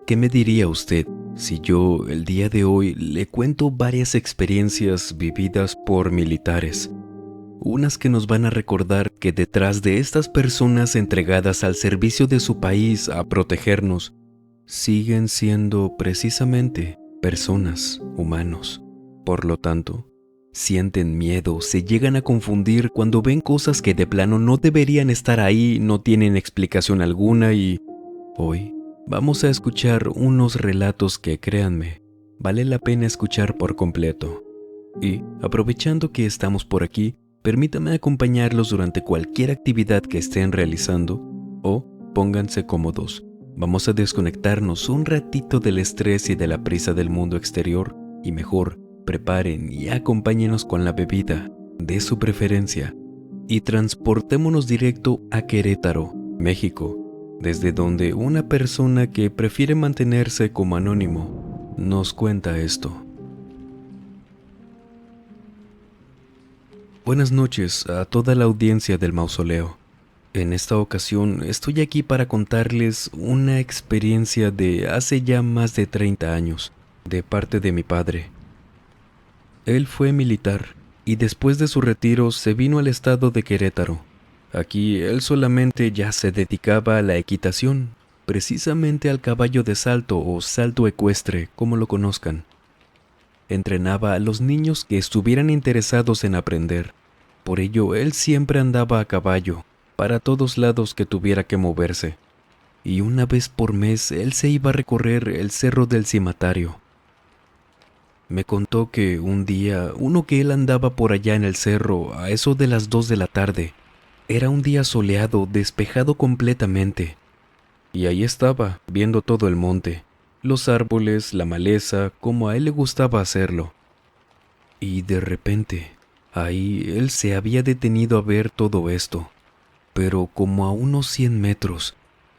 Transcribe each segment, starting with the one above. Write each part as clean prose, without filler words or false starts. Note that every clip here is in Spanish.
¿Qué me diría usted si yo el día de hoy le cuento varias experiencias vividas por militares? Unas que nos van a recordar que detrás de estas personas entregadas al servicio de su país a protegernos, siguen siendo precisamente personas, humanos. Por lo tanto, sienten miedo, se llegan a confundir cuando ven cosas que de plano no deberían estar ahí, no tienen explicación alguna y hoy vamos a escuchar unos relatos que, créanme, vale la pena escuchar por completo. Y, aprovechando que estamos por aquí, permítame acompañarlos durante cualquier actividad que estén realizando o pónganse cómodos. Vamos a desconectarnos un ratito del estrés y de la prisa del mundo exterior y mejor, preparen y acompáñenos con la bebida de su preferencia y transportémonos directo a Querétaro, México, desde donde una persona que prefiere mantenerse como anónimo nos cuenta esto. Buenas noches a toda la audiencia del mausoleo. En esta ocasión estoy aquí para contarles una experiencia de hace ya más de 30 años, de parte de mi padre. Él fue militar y después de su retiro se vino al estado de Querétaro. Aquí él solamente ya se dedicaba a la equitación, precisamente al caballo de salto o salto ecuestre, como lo conozcan. Entrenaba a los niños que estuvieran interesados en aprender. Por ello, él siempre andaba a caballo, para todos lados que tuviera que moverse. Y una vez por mes, él se iba a recorrer el Cerro del Cimatario. Me contó que un día, uno que él andaba por allá en el cerro, a eso de las 2 de la tarde, era un día soleado, despejado completamente. Y ahí estaba, viendo todo el monte, los árboles, la maleza, como a él le gustaba hacerlo. Y de repente, ahí él se había detenido a ver todo esto, pero como a unos 100 metros,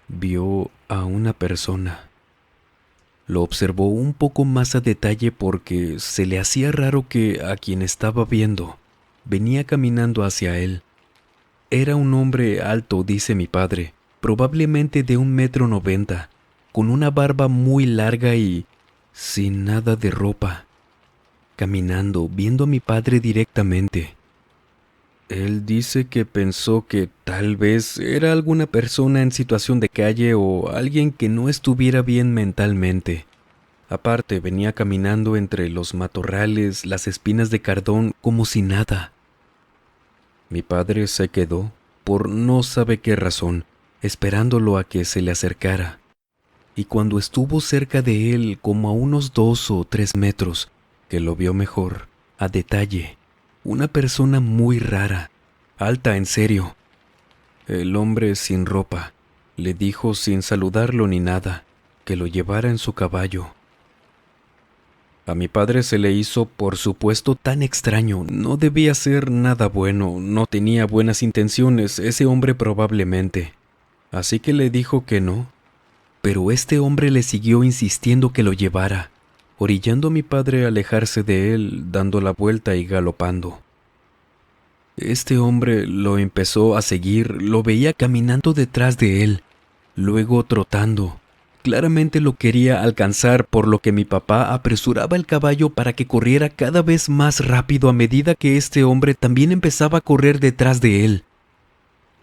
vio a una persona. Lo observó un poco más a detalle porque se le hacía raro que a quien estaba viendo venía caminando hacia él. Era un hombre alto, dice mi padre, probablemente de 1,90 m, con una barba muy larga y sin nada de ropa, caminando, viendo a mi padre directamente. Él dice que pensó que tal vez era alguna persona en situación de calle o alguien que no estuviera bien mentalmente. Aparte, venía caminando entre los matorrales, las espinas de cardón, como si nada. Mi padre se quedó, por no sabe qué razón, esperándolo a que se le acercara. Y cuando estuvo cerca de él, como a unos 2 o 3 metros, que lo vio mejor, a detalle, una persona muy rara, alta en serio. El hombre sin ropa, le dijo sin saludarlo ni nada, que lo llevara en su caballo. A mi padre se le hizo, por supuesto, tan extraño. No debía ser nada bueno, no tenía buenas intenciones ese hombre probablemente. Así que le dijo que no. Pero este hombre le siguió insistiendo que lo llevara, orillando a mi padre a alejarse de él, dando la vuelta y galopando. Este hombre lo empezó a seguir, lo veía caminando detrás de él, luego trotando. Claramente lo quería alcanzar, por lo que mi papá apresuraba el caballo para que corriera cada vez más rápido a medida que este hombre también empezaba a correr detrás de él.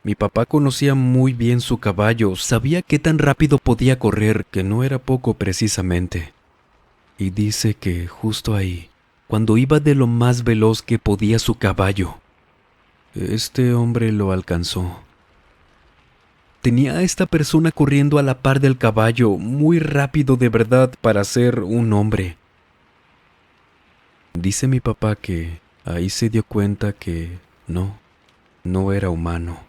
Mi papá conocía muy bien su caballo, sabía qué tan rápido podía correr, que no era poco precisamente. Y dice que justo ahí, cuando iba de lo más veloz que podía su caballo, este hombre lo alcanzó. Tenía a esta persona corriendo a la par del caballo, muy rápido de verdad para ser un hombre. Dice mi papá que ahí se dio cuenta que no era humano.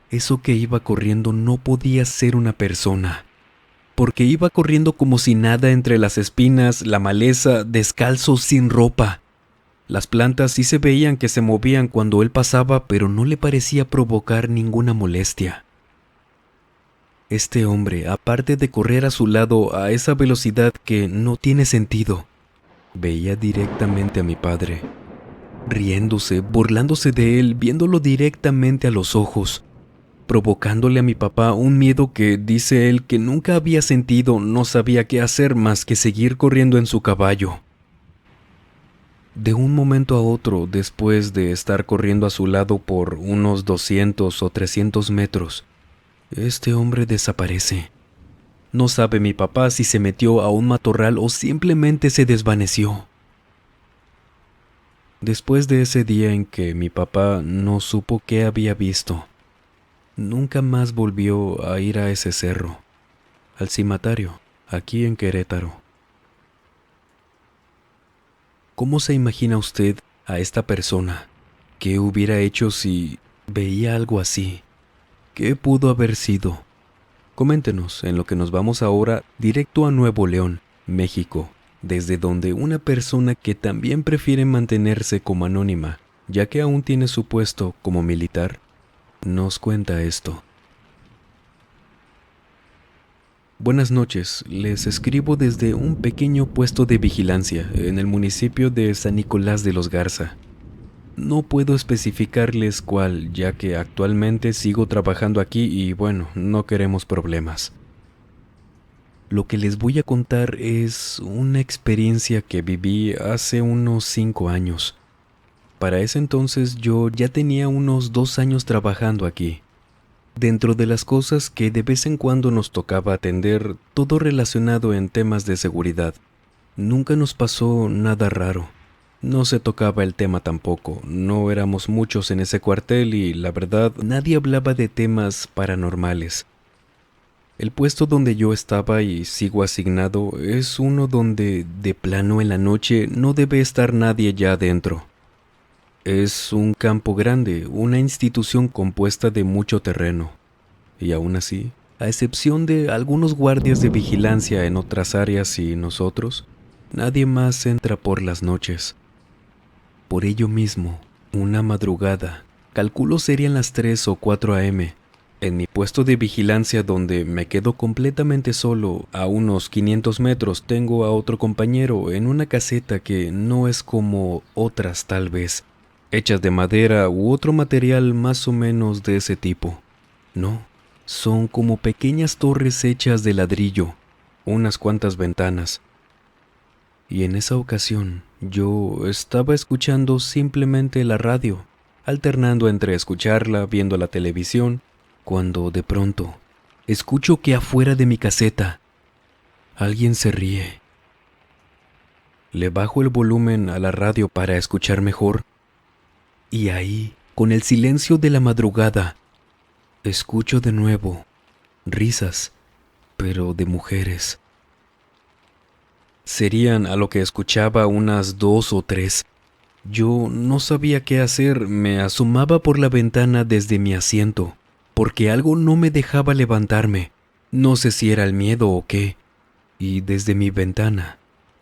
Eso que iba corriendo no podía ser una persona, porque iba corriendo como si nada entre las espinas, la maleza, descalzo, sin ropa. Las plantas sí se veían que se movían cuando él pasaba, pero no le parecía provocar ninguna molestia. Este hombre, aparte de correr a su lado a esa velocidad que no tiene sentido, veía directamente a mi padre, riéndose, burlándose de él, viéndolo directamente a los ojos. provocándole a mi papá un miedo que, dice él, que nunca había sentido. No sabía qué hacer más que seguir corriendo en su caballo. De un momento a otro, después de estar corriendo a su lado por unos 200 o 300 metros, este hombre desaparece. No sabe mi papá si se metió a un matorral o simplemente se desvaneció. Después de ese día en que mi papá no supo qué había visto, nunca más volvió a ir a ese cerro, al cimatario, aquí en Querétaro. ¿Cómo se imagina usted a esta persona? ¿Qué hubiera hecho si veía algo así? ¿Qué pudo haber sido? Coméntenos en lo que nos vamos ahora directo a Nuevo León, México, desde donde una persona que también prefiere mantenerse como anónima, ya que aún tiene su puesto como militar, nos cuenta esto. Buenas noches, les escribo desde un pequeño puesto de vigilancia en el municipio de San Nicolás de los Garza. No puedo especificarles cuál, ya que actualmente sigo trabajando aquí y bueno, no queremos problemas. Lo que les voy a contar es una experiencia que viví hace unos 5 años. Para ese entonces yo ya tenía unos 2 años trabajando aquí. Dentro de las cosas que de vez en cuando nos tocaba atender, todo relacionado en temas de seguridad. Nunca nos pasó nada raro. No se tocaba el tema tampoco, no éramos muchos en ese cuartel y la verdad nadie hablaba de temas paranormales. El puesto donde yo estaba y sigo asignado es uno donde de plano en la noche no debe estar nadie ya adentro. Es un campo grande, una institución compuesta de mucho terreno. Y aún así, a excepción de algunos guardias de vigilancia en otras áreas y nosotros, nadie más entra por las noches. Por ello mismo, una madrugada, calculo serían las 3 o 4 a.m., en mi puesto de vigilancia donde me quedo completamente solo, a unos 500 metros tengo a otro compañero en una caseta que no es como otras tal vez, hechas de madera u otro material más o menos de ese tipo. No, son como pequeñas torres hechas de ladrillo, unas cuantas ventanas. Y en esa ocasión yo estaba escuchando simplemente la radio, alternando entre escucharla, viendo la televisión, cuando de pronto escucho que afuera de mi caseta alguien se ríe. Le bajo el volumen a la radio para escuchar mejor y ahí, con el silencio de la madrugada, escucho de nuevo risas, pero de mujeres. Serían a lo que escuchaba unas 2 o 3. Yo no sabía qué hacer, me asomaba por la ventana desde mi asiento, porque algo no me dejaba levantarme. No sé si era el miedo o qué. Y desde mi ventana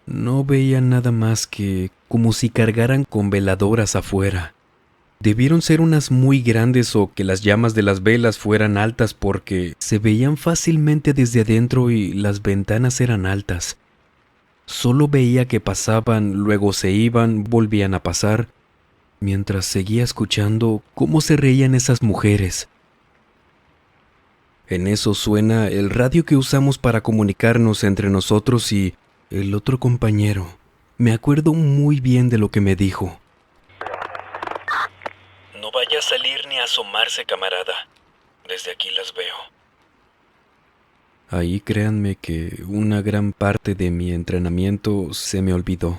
no veía nada más que como si cargaran con veladoras afuera. Debieron ser unas muy grandes o que las llamas de las velas fueran altas porque se veían fácilmente desde adentro y las ventanas eran altas. Solo veía que pasaban, luego se iban, volvían a pasar, mientras seguía escuchando cómo se reían esas mujeres. En eso suena el radio que usamos para comunicarnos entre nosotros y el otro compañero. Me acuerdo muy bien de lo que me dijo. No vaya a salir ni a asomarse, camarada. Desde aquí las veo. Ahí créanme que una gran parte de mi entrenamiento se me olvidó.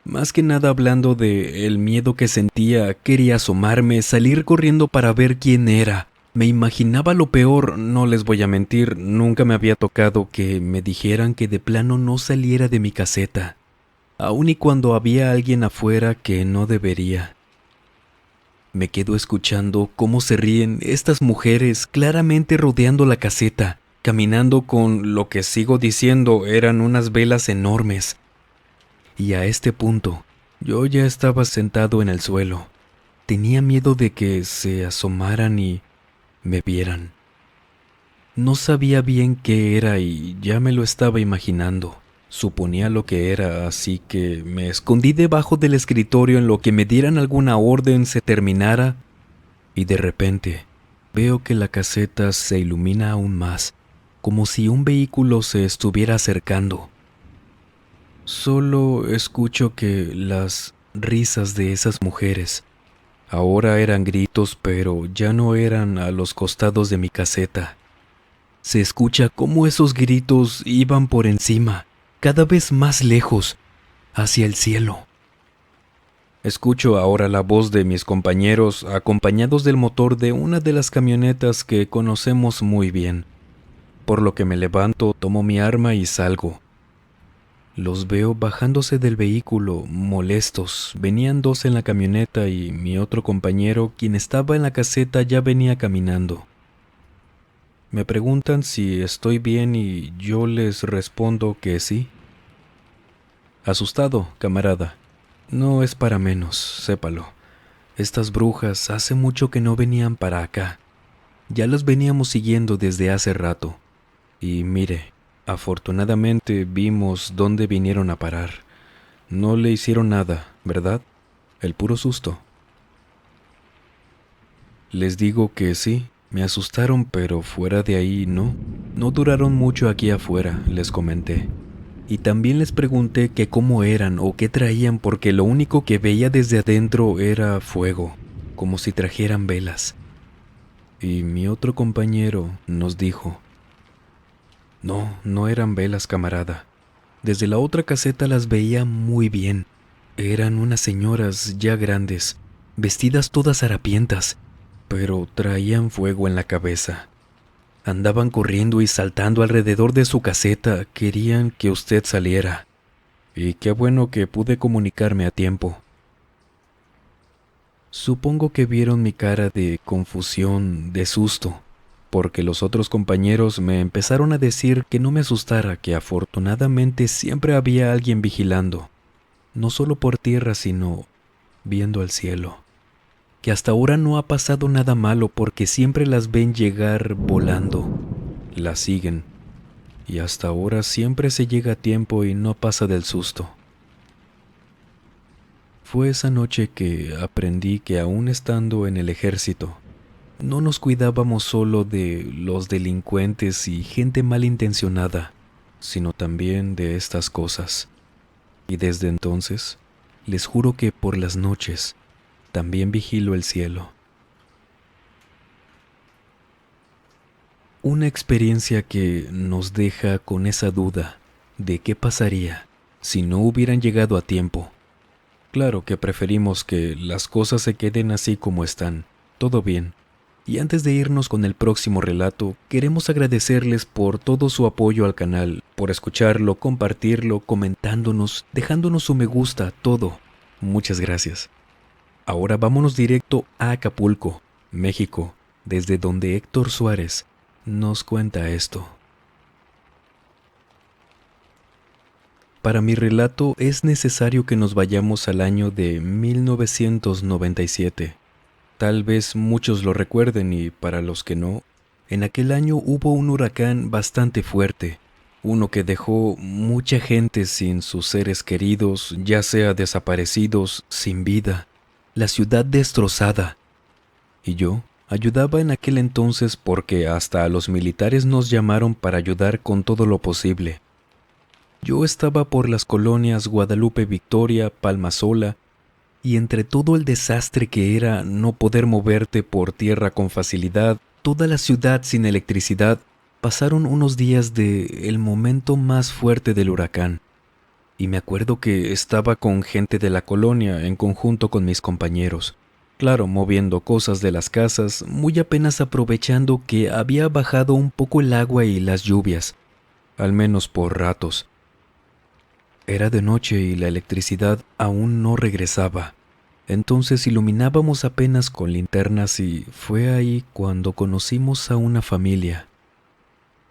Más que nada hablando de el miedo que sentía, quería asomarme, salir corriendo para ver quién era. Me imaginaba lo peor, no les voy a mentir, nunca me había tocado que me dijeran que de plano no saliera de mi caseta, aun y cuando había alguien afuera que no debería. Me quedo escuchando cómo se ríen estas mujeres claramente rodeando la caseta, caminando con lo que sigo diciendo eran unas velas enormes. Y a este punto, yo ya estaba sentado en el suelo. Tenía miedo de que se asomaran y me vieran. No sabía bien qué era y ya me lo estaba imaginando. Suponía lo que era, así que me escondí debajo del escritorio en lo que me dieran alguna orden se terminara y de repente veo que la caseta se ilumina aún más, como si un vehículo se estuviera acercando. Solo escucho que las risas de esas mujeres ahora eran gritos, pero ya no eran a los costados de mi caseta. Se escucha cómo esos gritos iban por encima, cada vez más lejos, hacia el cielo. Escucho ahora la voz de mis compañeros acompañados del motor de una de las camionetas que conocemos muy bien, por lo que me levanto, tomo mi arma y salgo. Los veo bajándose del vehículo, molestos. Venían dos en la camioneta y mi otro compañero, quien estaba en la caseta, ya venía caminando. Me preguntan si estoy bien y yo les respondo que sí. Asustado, camarada. No es para menos, sépalo. Estas brujas hace mucho que no venían para acá. Ya las veníamos siguiendo desde hace rato. Y mire, afortunadamente vimos dónde vinieron a parar. No le hicieron nada, ¿verdad? El puro susto. Les digo que sí, me asustaron, pero fuera de ahí no. No duraron mucho aquí afuera, les comenté. Y también les pregunté que cómo eran o qué traían, porque lo único que veía desde adentro era fuego, como si trajeran velas. Y mi otro compañero nos dijo: No, no eran velas, camarada. Desde la otra caseta las veía muy bien. Eran unas señoras ya grandes, vestidas todas harapientas, pero traían fuego en la cabeza. Andaban corriendo y saltando alrededor de su caseta, querían que usted saliera. Y qué bueno que pude comunicarme a tiempo. Supongo que vieron mi cara de confusión, de susto, porque los otros compañeros me empezaron a decir que no me asustara, que afortunadamente siempre había alguien vigilando, no solo por tierra, sino viendo al cielo. Que hasta ahora no ha pasado nada malo porque siempre las ven llegar volando, las siguen, y hasta ahora siempre se llega a tiempo y no pasa del susto. Fue esa noche que aprendí que aún estando en el ejército, no nos cuidábamos solo de los delincuentes y gente malintencionada, sino también de estas cosas. Y desde entonces, les juro que por las noches, también vigilo el cielo. Una experiencia que nos deja con esa duda de qué pasaría si no hubieran llegado a tiempo. Claro que preferimos que las cosas se queden así como están, todo bien. Y antes de irnos con el próximo relato, queremos agradecerles por todo su apoyo al canal, por escucharlo, compartirlo, comentándonos, dejándonos su me gusta, todo. Muchas gracias. Ahora vámonos directo a Acapulco, México, desde donde Héctor Suárez nos cuenta esto. Para mi relato es necesario que nos vayamos al año de 1997. Tal vez muchos lo recuerden y para los que no, en aquel año hubo un huracán bastante fuerte, uno que dejó mucha gente sin sus seres queridos, ya sea desaparecidos, sin vida, la ciudad destrozada. Y yo ayudaba en aquel entonces porque hasta a los militares nos llamaron para ayudar con todo lo posible. Yo estaba por las colonias Guadalupe Victoria, Palmasola, y entre todo el desastre que era no poder moverte por tierra con facilidad, toda la ciudad sin electricidad, pasaron unos días de el momento más fuerte del huracán. Y me acuerdo que estaba con gente de la colonia en conjunto con mis compañeros. Claro, moviendo cosas de las casas, muy apenas aprovechando que había bajado un poco el agua y las lluvias, al menos por ratos. Era de noche y la electricidad aún no regresaba. Entonces iluminábamos apenas con linternas y fue ahí cuando conocimos a una familia.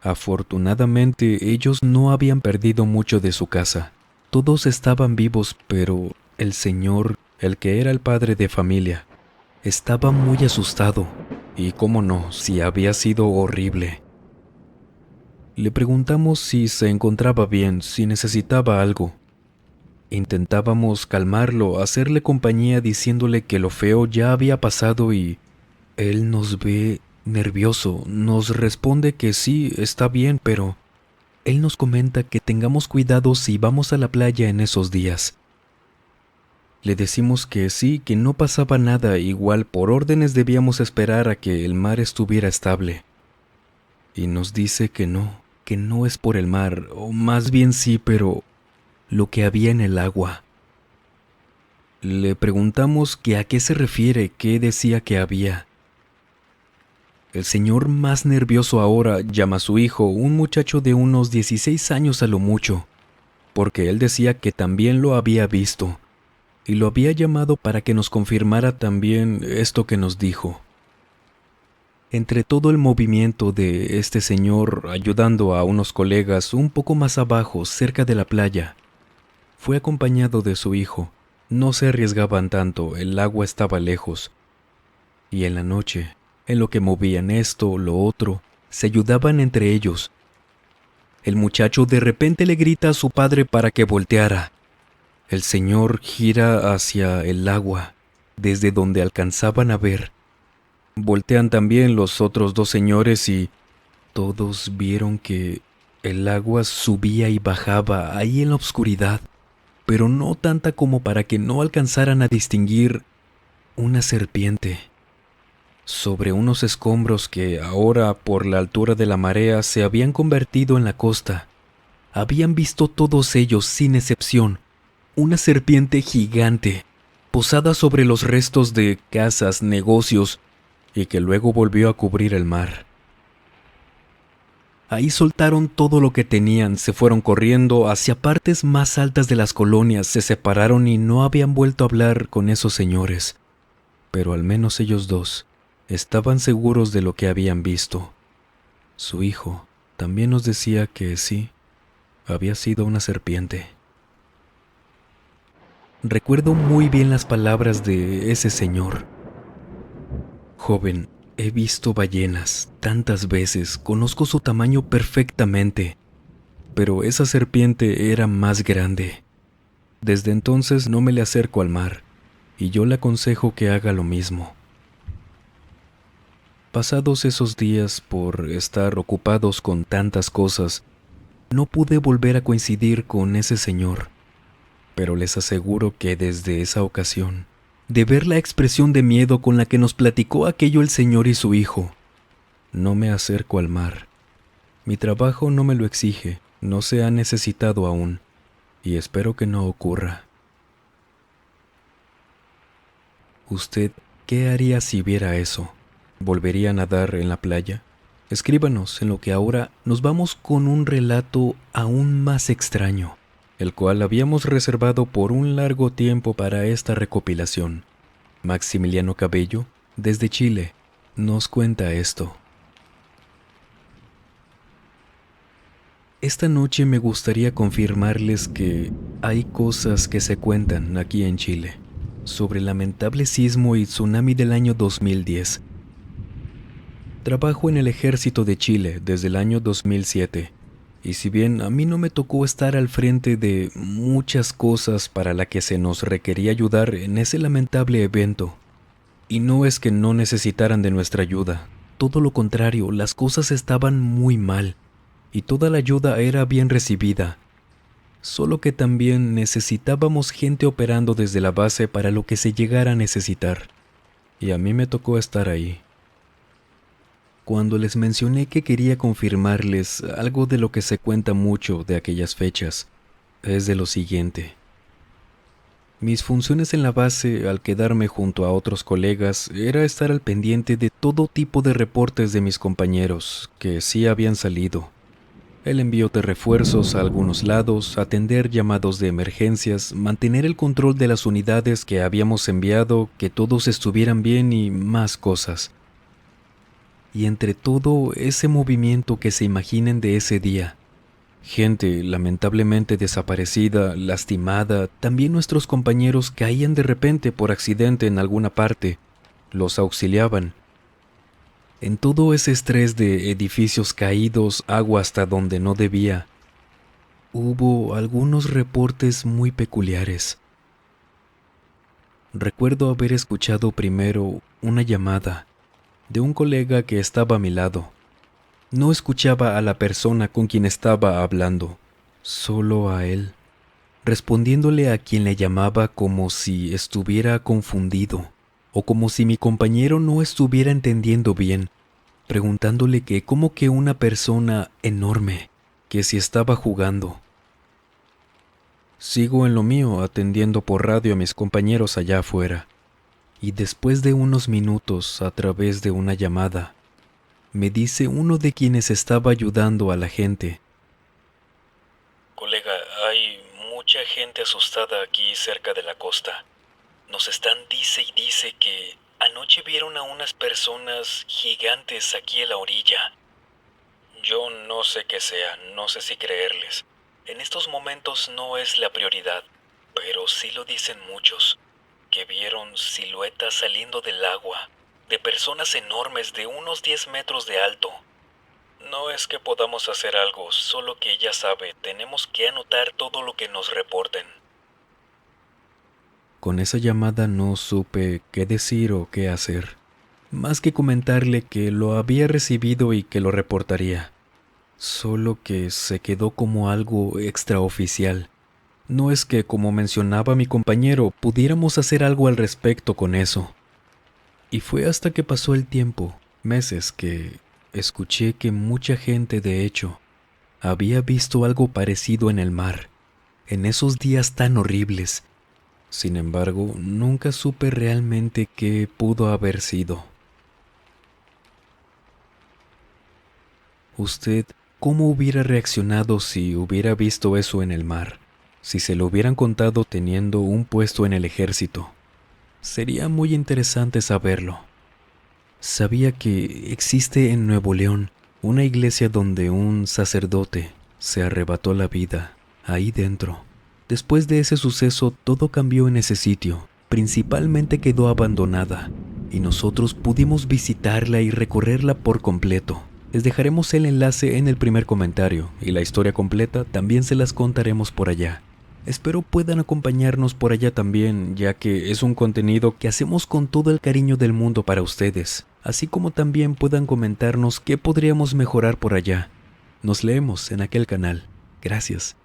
Afortunadamente ellos no habían perdido mucho de su casa. Todos estaban vivos, pero el señor, el que era el padre de familia, estaba muy asustado. Y cómo no, si había sido horrible. Le preguntamos si se encontraba bien, si necesitaba algo. Intentábamos calmarlo, hacerle compañía diciéndole que lo feo ya había pasado y él nos ve Nervioso, nos responde que sí, está bien, pero él nos comenta que tengamos cuidado si vamos a la playa en esos días. Le decimos que sí, que no pasaba nada, igual por órdenes debíamos esperar a que el mar estuviera estable. Y nos dice que no es por el mar, o más bien sí, pero lo que había en el agua. Le preguntamos que a qué se refiere, qué decía que había. El señor, más nervioso ahora, llama a su hijo, un muchacho de unos 16 años a lo mucho, porque él decía que también lo había visto, y lo había llamado para que nos confirmara también esto que nos dijo. Entre todo el movimiento de este señor ayudando a unos colegas un poco más abajo, cerca de la playa, fue acompañado de su hijo. No se arriesgaban tanto, el agua estaba lejos, y en la noche, en lo que movían esto, lo otro, se ayudaban entre ellos. El muchacho de repente le grita a su padre para que volteara. El señor gira hacia el agua, desde donde alcanzaban a ver. Voltean también los otros dos señores y todos vieron que el agua subía y bajaba ahí en la oscuridad, pero no tanta como para que no alcanzaran a distinguir una serpiente. Sobre unos escombros que ahora, por la altura de la marea, se habían convertido en la costa, habían visto todos ellos, sin excepción, una serpiente gigante, posada sobre los restos de casas, negocios, y que luego volvió a cubrir el mar. Ahí soltaron todo lo que tenían, se fueron corriendo hacia partes más altas de las colonias, se separaron y no habían vuelto a hablar con esos señores. Pero al menos ellos dos estaban seguros de lo que habían visto. Su hijo también nos decía que sí, había sido una serpiente. Recuerdo muy bien las palabras de ese señor. Joven, he visto ballenas tantas veces, conozco su tamaño perfectamente, pero esa serpiente era más grande. Desde entonces no me le acerco al mar, y yo le aconsejo que haga lo mismo. Pasados esos días, por estar ocupados con tantas cosas, no pude volver a coincidir con ese señor, pero les aseguro que desde esa ocasión, de ver la expresión de miedo con la que nos platicó aquello el señor y su hijo, no me acerco al mar. Mi trabajo no me lo exige, no se ha necesitado aún, y espero que no ocurra. ¿Usted qué haría si viera eso? ¿Volvería a nadar en la playa? Escríbanos, en lo que ahora nos vamos con un relato aún más extraño, el cual habíamos reservado por un largo tiempo para esta recopilación. Maximiliano Cabello, desde Chile, nos cuenta esto. Esta noche me gustaría confirmarles que hay cosas que se cuentan aquí en Chile sobre el lamentable sismo y tsunami del año 2010. Trabajo en el ejército de Chile desde el año 2007, y si bien a mí no me tocó estar al frente de muchas cosas para las que se nos requería ayudar en ese lamentable evento, y no es que no necesitaran de nuestra ayuda, todo lo contrario, las cosas estaban muy mal, y toda la ayuda era bien recibida, solo que también necesitábamos gente operando desde la base para lo que se llegara a necesitar, y a mí me tocó estar ahí. Cuando les mencioné que quería confirmarles algo de lo que se cuenta mucho de aquellas fechas, es de lo siguiente. Mis funciones en la base, al quedarme junto a otros colegas, era estar al pendiente de todo tipo de reportes de mis compañeros, que sí habían salido. El envío de refuerzos a algunos lados, atender llamados de emergencias, mantener el control de las unidades que habíamos enviado, que todos estuvieran bien y más cosas. Y entre todo ese movimiento que se imaginen de ese día, gente lamentablemente desaparecida, lastimada, también nuestros compañeros caían de repente por accidente en alguna parte, los auxiliaban. En todo ese estrés de edificios caídos, agua hasta donde no debía, hubo algunos reportes muy peculiares. Recuerdo haber escuchado primero una llamada, de un colega que estaba a mi lado. No escuchaba a la persona con quien estaba hablando, solo a él, respondiéndole a quien le llamaba como si estuviera confundido o como si mi compañero no estuviera entendiendo bien, preguntándole que cómo que una persona enorme, que si estaba jugando. Sigo en lo mío atendiendo por radio a mis compañeros allá afuera, y después de unos minutos a través de una llamada, me dice uno de quienes estaba ayudando a la gente: colega, hay mucha gente asustada aquí cerca de la costa. Nos están dice y dice que anoche vieron a unas personas gigantes aquí en la orilla. Yo no sé qué sea, no sé si creerles. En estos momentos no es la prioridad, pero sí lo dicen muchos, que vieron siluetas saliendo del agua, de personas enormes de unos 10 metros de alto. No es que podamos hacer algo, solo que ya sabe, tenemos que anotar todo lo que nos reporten. Con esa llamada no supe qué decir o qué hacer, más que comentarle que lo había recibido y que lo reportaría. Solo que se quedó como algo extraoficial. No es que, como mencionaba mi compañero, pudiéramos hacer algo al respecto con eso. Y fue hasta que pasó el tiempo, meses, que escuché que mucha gente, de hecho, había visto algo parecido en el mar, en esos días tan horribles. Sin embargo, nunca supe realmente qué pudo haber sido. ¿Usted cómo hubiera reaccionado si hubiera visto eso en el mar? Si se lo hubieran contado teniendo un puesto en el ejército. Sería muy interesante saberlo. Sabía que existe en Nuevo León una iglesia donde un sacerdote se arrebató la vida ahí dentro. Después de ese suceso, todo cambió en ese sitio. Principalmente quedó abandonada y nosotros pudimos visitarla y recorrerla por completo. Les dejaremos el enlace en el primer comentario y la historia completa también se las contaremos por allá. Espero puedan acompañarnos por allá también, ya que es un contenido que hacemos con todo el cariño del mundo para ustedes, así como también puedan comentarnos qué podríamos mejorar por allá. Nos leemos en aquel canal. Gracias.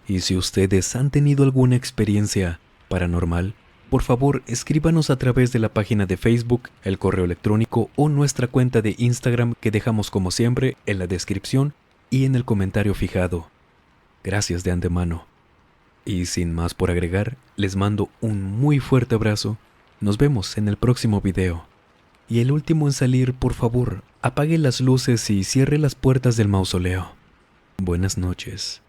Y si ustedes han tenido alguna experiencia paranormal, por favor escríbanos a través de la página de Facebook, el correo electrónico o nuestra cuenta de Instagram que dejamos como siempre en la descripción y en el comentario fijado. Gracias de antemano. Y sin más por agregar, les mando un muy fuerte abrazo. Nos vemos en el próximo video. Y el último en salir, por favor, apague las luces y cierre las puertas del mausoleo. Buenas noches.